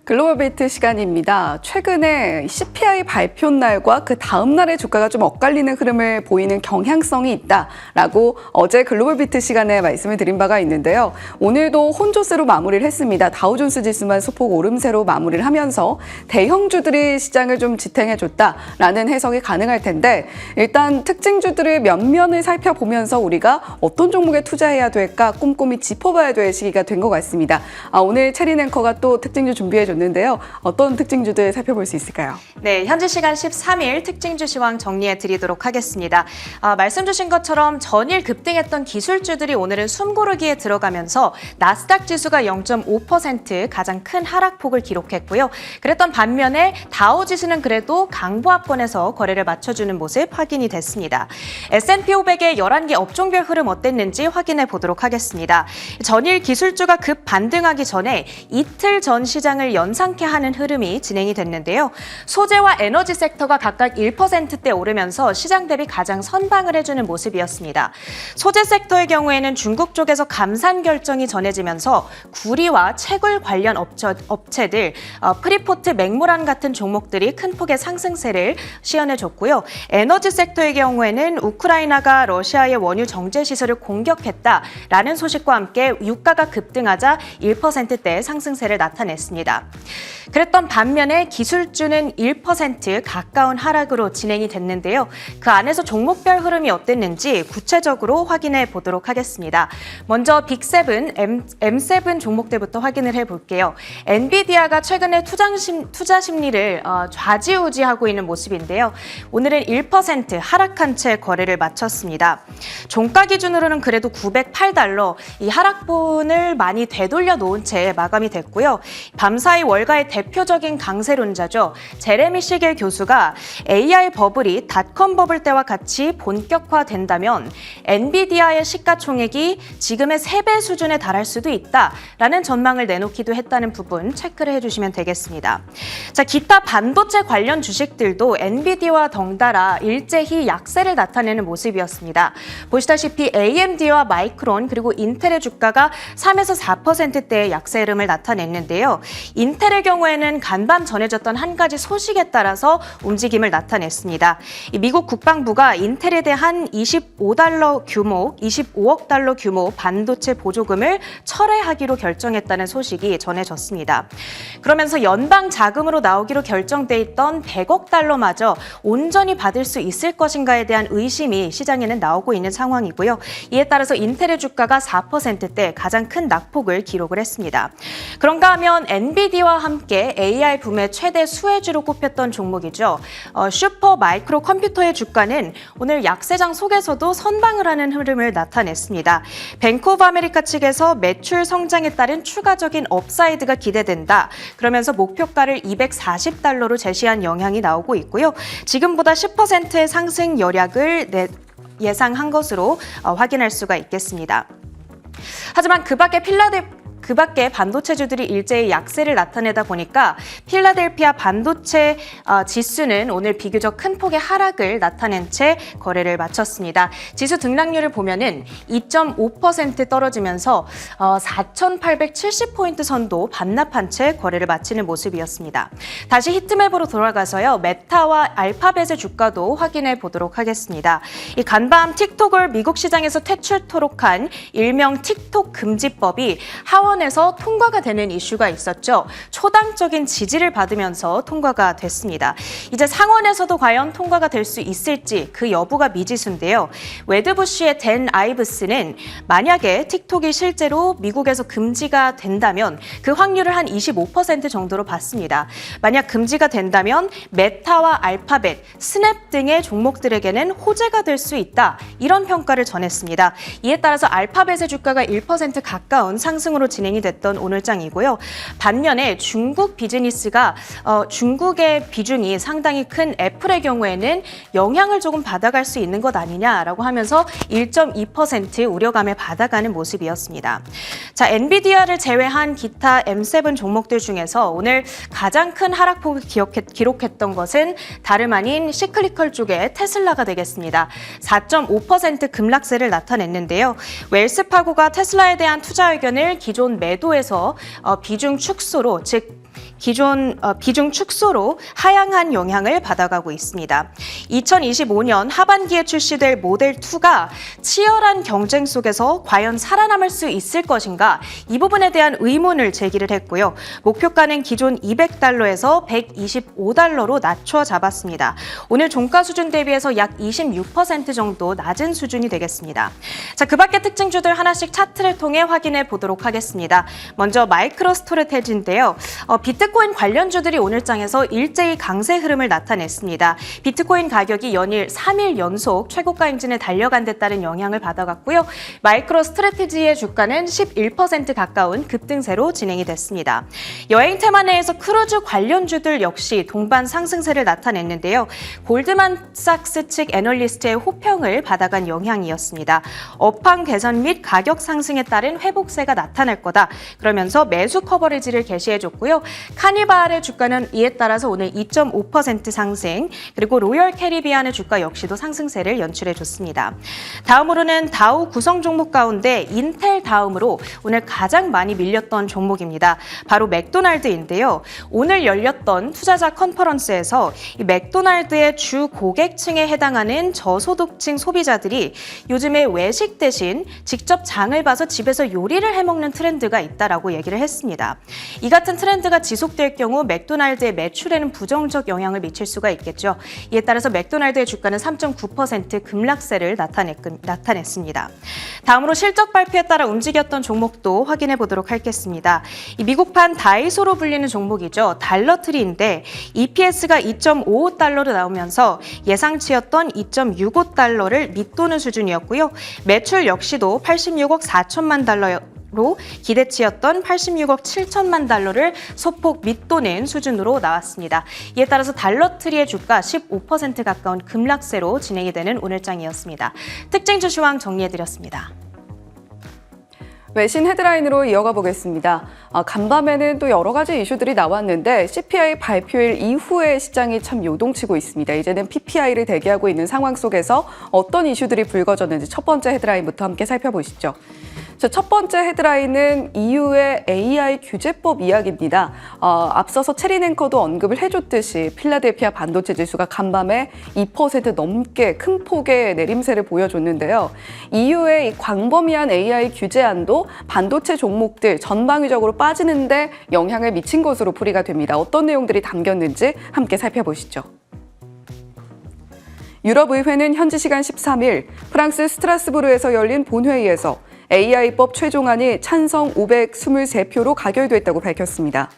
글로벌 베이트 시간입니다. 최근에 CPI 발표 날과 그 다음 날의 주가가 좀 엇갈리는 흐름을 보이는 경향성이 있다라고 어제 글로벌 베이트 시간에 말씀을 드린 바가 있는데요. 오늘도 혼조세로 마무리를 했습니다. 다우존스 지수만 소폭 오름세로 마무리를 하면서 대형주들이 시장을 좀 지탱해줬다라는 해석이 가능할 텐데 일단 특징주들의 면면을 살펴보면서 우리가 어떤 종목에 투자해야 될까 꼼꼼히 짚어봐야 될 시기가 된 것 같습니다. 오늘 체린 앵커가 또 특징주 준비해줬는데요. 어떤 특징주들 살펴볼 수 있을까요? 네, 현지 시간 13일 특징주 시황 정리해 드리도록 하겠습니다. 말씀 주신 것처럼 전일 급등했던 기술주들이 오늘은 숨고르기에 들어가면서 나스닥 지수가 0.5% 가장 큰 하락폭을 기록했고요. 그랬던 반면에 다우 지수는 그래도 강보합권에서 거래를 맞춰주는 모습 확인이 됐습니다. S&P 500의 11개 업종별 흐름 어땠는지 확인해 보도록 하겠습니다. 전일 기술주가 급 반등하기 전에 이틀 전 시장을 연상케 하는 흐름이 진행이 됐는데요. 소재와 에너지 섹터가 각각 1%대 오르면서 시장 대비 가장 선방을 해주는 모습이었습니다. 소재 섹터의 경우에는 중국 쪽에서 감산 결정이 전해지면서 구리와 채굴 관련 업체들, 프리포트, 맥모란 같은 종목들이 큰 폭의 상승세를 시연해줬고요. 에너지 섹터의 경우에는 우크라이나가 러시아의 원유 정제 시설을 공격했다라는 소식과 함께 유가가 급등하자 1%대 상승세를 나타냈습니다. 그랬던 반면에 기술주는 1% 가까운 하락으로 진행이 됐는데요. 그 안에서 종목별 흐름이 어땠는지 구체적으로 확인해 보도록 하겠습니다. 먼저 빅7, M7 종목들부터 확인을 해볼게요. 엔비디아가 최근에 투자 심리를 좌지우지하고 있는 모습인데요. 오늘은 1% 하락한 채 거래를 마쳤습니다. 종가 기준으로는 그래도 $908, 이 하락분을 많이 되돌려 놓은 채 마감이 됐고요. 밤사이 월가의 대표적인 강세론자죠. 제레미 시겔 교수가 AI 버블이 닷컴 버블 때와 같이 본격화된다면 엔비디아의 시가총액이 지금의 3배 수준에 달할 수도 있다라는 전망을 내놓기도 했다는 부분 체크를 해주시면 되겠습니다. 자, 기타 반도체 관련 주식들도 엔비디아와 덩달아 일제히 약세를 나타내는 모습이었습니다. 보시다시피 AMD와 마이크론 그리고 인텔의 주가가 3에서 4%대의 약세 흐름을 나타냈는데요. 인텔의 경우에는 간밤 전해졌던 한 가지 소식에 따라서 움직임을 나타냈습니다. 미국 국방부가 인텔에 대한 $25억 달러 규모 반도체 보조금을 철회하기로 결정했다는 소식이 전해졌습니다. 그러면서 연방 자금으로 나오기로 결정돼 있던 $100억 달러마저 온전히 받을 수 있을 것인가에 대한 의심이 시장에는 나오고 있는 상황이고요. 이에 따라서 인텔의 주가가 4%대 가장 큰 낙폭을 기록을 했습니다. 그런가 하면 엔비디아와 함께 AI 붐의 최대 수혜주로 꼽혔던 종목이죠. 슈퍼 마이크로 컴퓨터의 주가는 오늘 약세장 속에서도 선방을 하는 흐름을 나타냈습니다. 뱅크 오브 아메리카 측에서 매출 성장에 따른 추가적인 업사이드가 기대된다. 그러면서 목표가를 $240로 제시한 영향이 나오고 있고요. 지금보다 10%의 상승 여력을 예상한 것으로 확인할 수가 있겠습니다. 하지만 그 밖에 반도체주들이 일제히 약세를 나타내다 보니까 필라델피아 반도체 지수는 오늘 비교적 큰 폭의 하락을 나타낸 채 거래를 마쳤습니다. 지수 등락률을 보면은 2.5% 떨어지면서 4,870포인트 선도 반납한 채 거래를 마치는 모습이었습니다. 다시 히트맵으로 돌아가서요. 메타와 알파벳의 주가도 확인해 보도록 하겠습니다. 이 간밤 틱톡을 미국 시장에서 퇴출토록 한 일명 틱톡 금지법이 하원에서 통과가 되는 이슈가 있었죠. 초당적인 지지를 받으면서 통과가 됐습니다. 이제 상원에서도 과연 통과가 될 수 있을지 그 여부가 미지수인데요. 웨드부시의 댄 아이브스는 만약에 틱톡이 실제로 미국에서 금지가 된다면 그 확률을 한 25% 정도로 봤습니다. 만약 금지가 된다면 메타와 알파벳, 스냅 등의 종목들에게는 호재가 될 수 있다. 이런 평가를 전했습니다. 이에 따라서 알파벳의 주가가 1% 가까운 상승으로 진행 진행이 됐던 오늘장이고요. 반면에 중국 비즈니스가 중국의 비중이 상당히 큰 애플의 경우에는 영향을 조금 받아갈 수 있는 것 아니냐라고 하면서 1.2% 우려감에 받아가는 모습이었습니다. 자, 엔비디아를 제외한 기타 M7 종목들 중에서 오늘 가장 큰 하락폭을 기록했던 것은 다름 아닌 시클리컬 쪽의 테슬라가 되겠습니다. 4.5% 급락세를 나타냈는데요. 웰스파고가 테슬라에 대한 투자 의견을 기존 매도에서 비중 축소로, 즉 비중 축소로 하향한 영향을 받아가고 있습니다. 2025년 하반기에 출시될 모델2가 치열한 경쟁 속에서 과연 살아남을 수 있을 것인가, 이 부분에 대한 의문을 제기를 했고요. 목표가는 기존 $200에서 $125로 낮춰 잡았습니다. 오늘 종가 수준 대비해서 약 26% 정도 낮은 수준이 되겠습니다. 자, 그 밖의 특징주들 하나씩 차트를 통해 확인해 보도록 하겠습니다. 먼저 마이크로스트래테지인데요. 비트코인 관련주들이 오늘장에서 일제히 강세 흐름을 나타냈습니다. 비트코인 가격이 연일 3일 연속 최고가 행진에 달려간 데 따른 영향을 받아갔고요. 마이크로스트래테지의 주가는 11% 가까운 급등세로 진행이 됐습니다. 여행 테마 내에서 크루즈 관련주들 역시 동반 상승세를 나타냈는데요. 골드만삭스 측 애널리스트의 호평을 받아간 영향이었습니다. 업황 개선 및 가격 상승에 따른 회복세가 나타날 거다, 그러면서 매수 커버리지를 게시해줬고요. 카니발의 주가는 이에 따라서 오늘 2.5% 상승, 그리고 로열 캐리비안의 주가 역시도 상승세를 연출해줬습니다. 다음으로는 다우 구성 종목 가운데 인텔 다음으로 오늘 가장 많이 밀렸던 종목입니다. 바로 맥도날드인데요. 오늘 열렸던 투자자 컨퍼런스에서 이 맥도날드의 주 고객층에 해당하는 저소득층 소비자들이 요즘에 외식 대신 직접 장을 봐서 집에서 요리를 해먹는 트렌드가 있다라고 얘기를 했습니다. 이 같은 트렌드가 지속될 경우 맥도날드의 매출에는 부정적 영향을 미칠 수가 있겠죠. 이에 따라서 맥도날드의 주가는 3.9% 급락세를 나타냈습니다. 다음으로 실적 발표에 따라 움직였던 종목도 확인해 보도록 하겠습니다. 이 미국판 다이소로 불리는 종목이죠. 달러트리인데 EPS가 2.55달러로 나오면서 예상치였던 2.65달러를 밑도는 수준이었고요. 매출 역시도 86억 4천만 달러 로 기대치였던 86억 7천만 달러를 소폭 밑도는 수준으로 나왔습니다. 이에 따라서 달러트리의 주가 15% 가까운 급락세로 진행이 되는 오늘장이었습니다. 특징주 시황 정리해드렸습니다. 외신 헤드라인으로 이어가 보겠습니다. 간밤에는 또 여러 가지 이슈들이 나왔는데 CPI 발표일 이후에 시장이 참 요동치고 있습니다. 이제는 PPI를 대기하고 있는 상황 속에서 어떤 이슈들이 불거졌는지 첫 번째 헤드라인부터 함께 살펴보시죠. 첫 번째 헤드라인은 EU의 AI 규제법 이야기입니다. 앞서서 체린 앵커도 언급을 해줬듯이 필라델피아 반도체 지수가 간밤에 2% 넘게 큰 폭의 내림세를 보여줬는데요. EU의 이 광범위한 AI 규제안도 반도체 종목들 전방위적으로 빠지는데 영향을 미친 것으로 풀이가 됩니다. 어떤 내용들이 담겼는지 함께 살펴보시죠. 유럽의회는 현지 시간 13일 프랑스 스트라스부르에서 열린 본회의에서 AI법 최종안이 찬성 523표로 가결됐다고 밝혔습니다.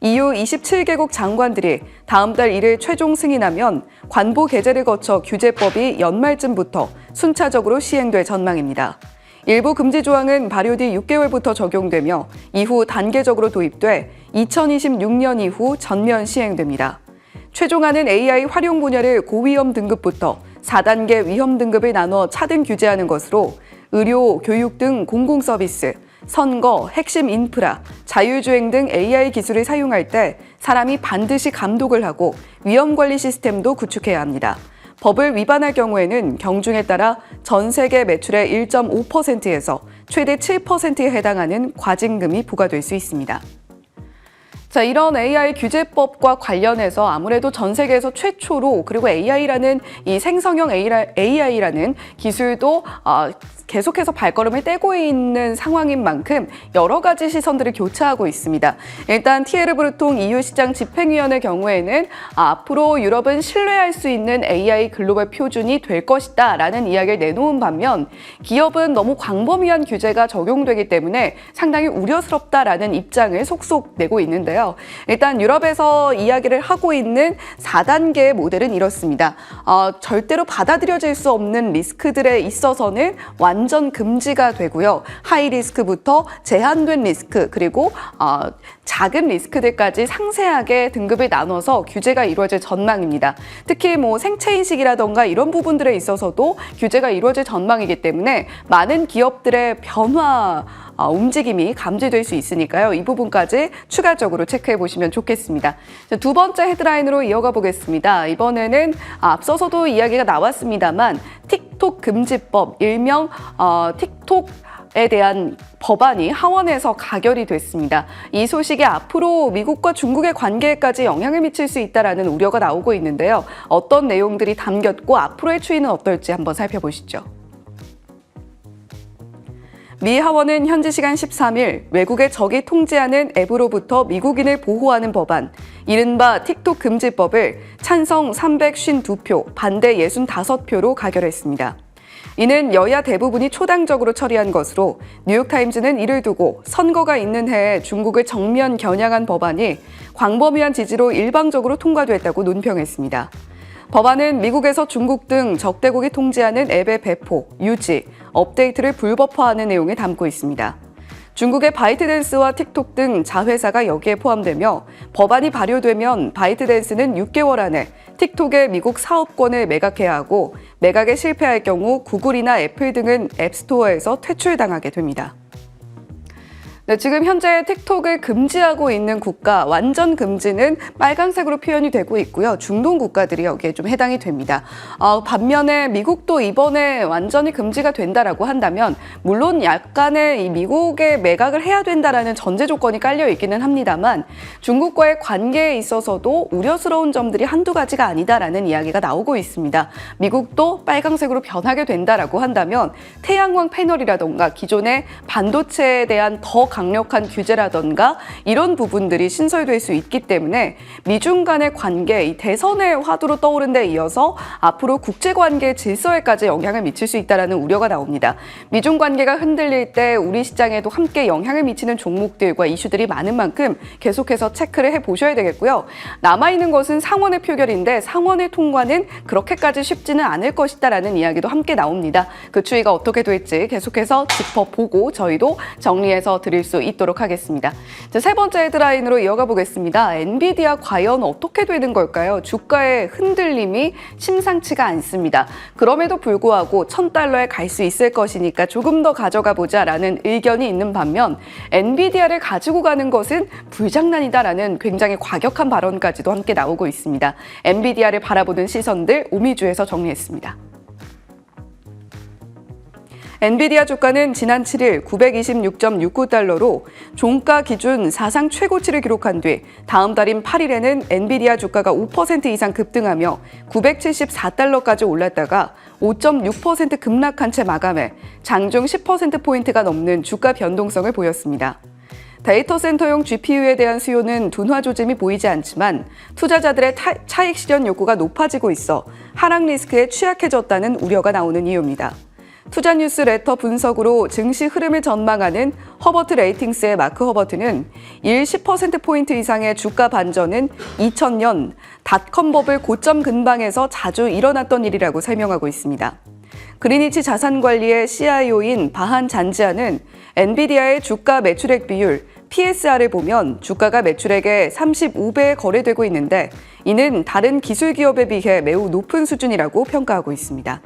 EU 27개국 장관들이 다음 달 1일 최종 승인하면 관보 개제를 거쳐 규제법이 연말쯤부터 순차적으로 시행될 전망입니다. 일부 금지 조항은 발효 뒤 6개월부터 적용되며 이후 단계적으로 도입돼 2026년 이후 전면 시행됩니다. 최종안은 AI 활용 분야를 고위험 등급부터 4단계 위험 등급을 나눠 차등 규제하는 것으로 의료, 교육 등 공공서비스, 선거, 핵심 인프라, 자율주행 등 AI 기술을 사용할 때 사람이 반드시 감독을 하고 위험관리 시스템도 구축해야 합니다. 법을 위반할 경우에는 경중에 따라 전 세계 매출의 1.5%에서 최대 7%에 해당하는 과징금이 부과될 수 있습니다. 자, 이런 AI 규제법과 관련해서 아무래도 전 세계에서 최초로, 그리고 AI라는 이 생성형 AI라는 기술도 계속해서 발걸음을 떼고 있는 상황인 만큼 여러 가지 시선들을 교차하고 있습니다. 일단 티에르 브루통 EU 시장 집행위원의 경우에는 앞으로 유럽은 신뢰할 수 있는 AI 글로벌 표준이 될 것이다 라는 이야기를 내놓은 반면 기업은 너무 광범위한 규제가 적용되기 때문에 상당히 우려스럽다라는 입장을 속속 내고 있는데요. 일단 유럽에서 이야기를 하고 있는 4단계 모델은 이렇습니다. 절대로 받아들여질 수 없는 리스크들에 있어서는 완전 금지가 되고요. 하이 리스크부터 제한된 리스크 그리고 작은 리스크들까지 상세하게 등급을 나눠서 규제가 이루어질 전망입니다. 특히 생체 인식이라던가 이런 부분들에 있어서도 규제가 이루어질 전망이기 때문에 많은 기업들의 변화 움직임이 감지될 수 있으니까요. 이 부분까지 추가적으로 체크해 보시면 좋겠습니다. 두 번째 헤드라인으로 이어가 보겠습니다. 이번에는 앞서서도 이야기가 나왔습니다만 틱톡 금지법, 일명 틱톡에 대한 법안이 하원에서 가결이 됐습니다. 이 소식이 앞으로 미국과 중국의 관계에까지 영향을 미칠 수 있다는 우려가 나오고 있는데요. 어떤 내용들이 담겼고 앞으로의 추이는 어떨지 한번 살펴보시죠. 미 하원은 현지 시간 13일 외국의 적이 통제하는 앱으로부터 미국인을 보호하는 법안, 이른바 틱톡 금지법을 찬성 352표, 반대 65표로 가결했습니다. 이는 여야 대부분이 초당적으로 처리한 것으로 뉴욕타임즈는 이를 두고 선거가 있는 해에 중국을 정면 겨냥한 법안이 광범위한 지지로 일방적으로 통과됐다고 논평했습니다. 법안은 미국에서 중국 등 적대국이 통제하는 앱의 배포, 유지, 업데이트를 불법화하는 내용을 담고 있습니다. 중국의 바이트댄스와 틱톡 등 자회사가 여기에 포함되며 법안이 발효되면 바이트댄스는 6개월 안에 틱톡의 미국 사업권을 매각해야 하고 매각에 실패할 경우 구글이나 애플 등은 앱스토어에서 퇴출당하게 됩니다. 네, 지금 현재 틱톡을 금지하고 있는 국가, 완전 금지는 빨간색으로 표현이 되고 있고요. 중동 국가들이 여기에 좀 해당이 됩니다. 반면에 미국도 이번에 완전히 금지가 된다라고 한다면 물론 약간의 이 미국에 매각을 해야 된다라는 전제 조건이 깔려 있기는 합니다만 중국과의 관계에 있어서도 우려스러운 점들이 한두 가지가 아니다라는 이야기가 나오고 있습니다. 미국도 빨간색으로 변하게 된다라고 한다면 태양광 패널이라던가 기존의 반도체에 대한 더 강력한 규제라던가 이런 부분들이 신설될 수 있기 때문에 미중 간의 관계, 이 대선의 화두로 떠오른 데 이어서 앞으로 국제관계 질서에까지 영향을 미칠 수 있다는 우려가 나옵니다. 미중 관계가 흔들릴 때 우리 시장에도 함께 영향을 미치는 종목들과 이슈들이 많은 만큼 계속해서 체크를 해보셔야 되겠고요. 남아있는 것은 상원의 표결인데 상원의 통과는 그렇게까지 쉽지는 않을 것이다라는 이야기도 함께 나옵니다. 그 추이가 어떻게 될지 계속해서 짚어보고 저희도 정리해서 드릴 수 있도록 하겠습니다. 자, 세 번째 헤드라인으로 이어가 보겠습니다. 엔비디아 과연 어떻게 되는 걸까요? 주가의 흔들림이 심상치가 않습니다. 그럼에도 불구하고 $1,000에 갈 수 있을 것이니까 조금 더 가져가 보자라는 의견이 있는 반면 엔비디아를 가지고 가는 것은 불장난이다라는 굉장히 과격한 발언까지도 함께 나오고 있습니다. 엔비디아를 바라보는 시선들 오미주에서 정리했습니다. 엔비디아 주가는 지난 7일 926.69달러로 종가 기준 사상 최고치를 기록한 뒤 다음 달인 8일에는 엔비디아 주가가 5% 이상 급등하며 974달러까지 올랐다가 5.6% 급락한 채 마감해 장중 10%포인트가 넘는 주가 변동성을 보였습니다. 데이터 센터용 GPU에 대한 수요는 둔화 조짐이 보이지 않지만 투자자들의 차익 실현 욕구가 높아지고 있어 하락 리스크에 취약해졌다는 우려가 나오는 이유입니다. 투자 뉴스 레터 분석으로 증시 흐름을 전망하는 허버트 레이팅스의 마크 허버트는 일 10%포인트 이상의 주가 반전은 2000년 닷컴 버블 고점 근방에서 자주 일어났던 일이라고 설명하고 있습니다. 그리니치 자산관리의 CIO인 바한 잔지아는 엔비디아의 주가 매출액 비율 PSR을 보면 주가가 매출액의 35배에 거래되고 있는데 이는 다른 기술 기업에 비해 매우 높은 수준이라고 평가하고 있습니다.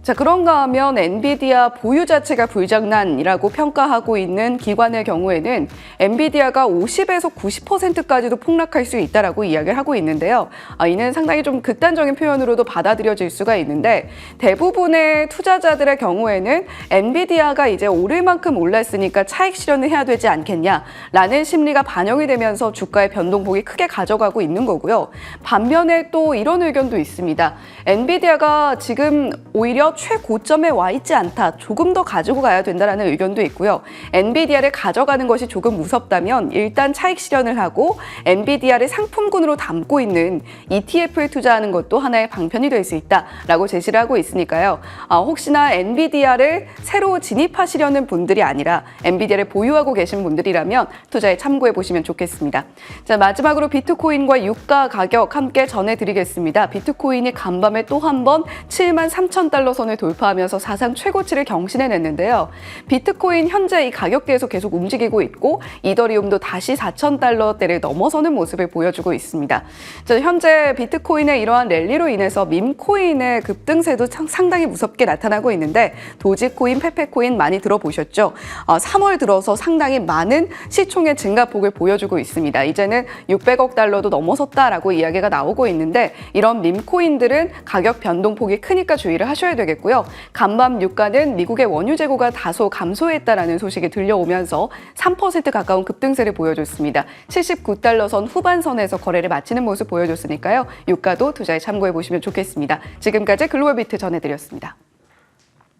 자, 그런가 하면 엔비디아 보유 자체가 불장난이라고 평가하고 있는 기관의 경우에는 엔비디아가 50에서 90%까지도 폭락할 수 있다라고 이야기를 하고 있는데요. 이는 상당히 좀 극단적인 표현으로도 받아들여질 수가 있는데 대부분의 투자자들의 경우에는 엔비디아가 이제 오를 만큼 올랐으니까 차익 실현을 해야 되지 않겠냐라는 심리가 반영이 되면서 주가의 변동폭이 크게 가져가고 있는 거고요. 반면에 또 이런 의견도 있습니다. 엔비디아가 지금 오히려 최고점에 와 있지 않다. 조금 더 가지고 가야 된다는 의견도 있고요. 엔비디아를 가져가는 것이 조금 무섭다면 일단 차익 실현을 하고 엔비디아를 상품군으로 담고 있는 ETF에 투자하는 것도 하나의 방편이 될 수 있다라고 제시를 하고 있으니까요. 혹시나 엔비디아를 새로 진입하시려는 분들이 아니라 엔비디아를 보유하고 계신 분들이라면 투자에 참고해 보시면 좋겠습니다. 자, 마지막으로 비트코인과 유가 가격 함께 전해드리겠습니다. 비트코인이 간밤에 또 한 번 73,000달러 선 선을 돌파하면서 사상 최고치를 경신해냈는데요. 비트코인 현재 이 가격대에서 계속 움직이고 있고 이더리움도 다시 4,000달러대를 넘어서는 모습을 보여주고 있습니다. 현재 비트코인의 이러한 랠리로 인해서 밈코인의 급등세도 상당히 무섭게 나타나고 있는데 도지코인, 페페코인 많이 들어보셨죠? 3월 들어서 상당히 많은 시총의 증가폭을 보여주고 있습니다. 이제는 600억 달러도 넘어섰다라고 이야기가 나오고 있는데 이런 밈코인들은 가격 변동폭이 크니까 주의를 하셔야 되겠고요. 간밤 유가는 미국의 원유 재고가 다소 감소했다라는 소식이 들려오면서 3% 가까운 급등세를 보여줬습니다. 79달러 선 후반선에서 거래를 마치는 모습 보여줬으니까요. 유가도 투자에 참고해 보시면 좋겠습니다. 지금까지 글로벌 비트 전해드렸습니다.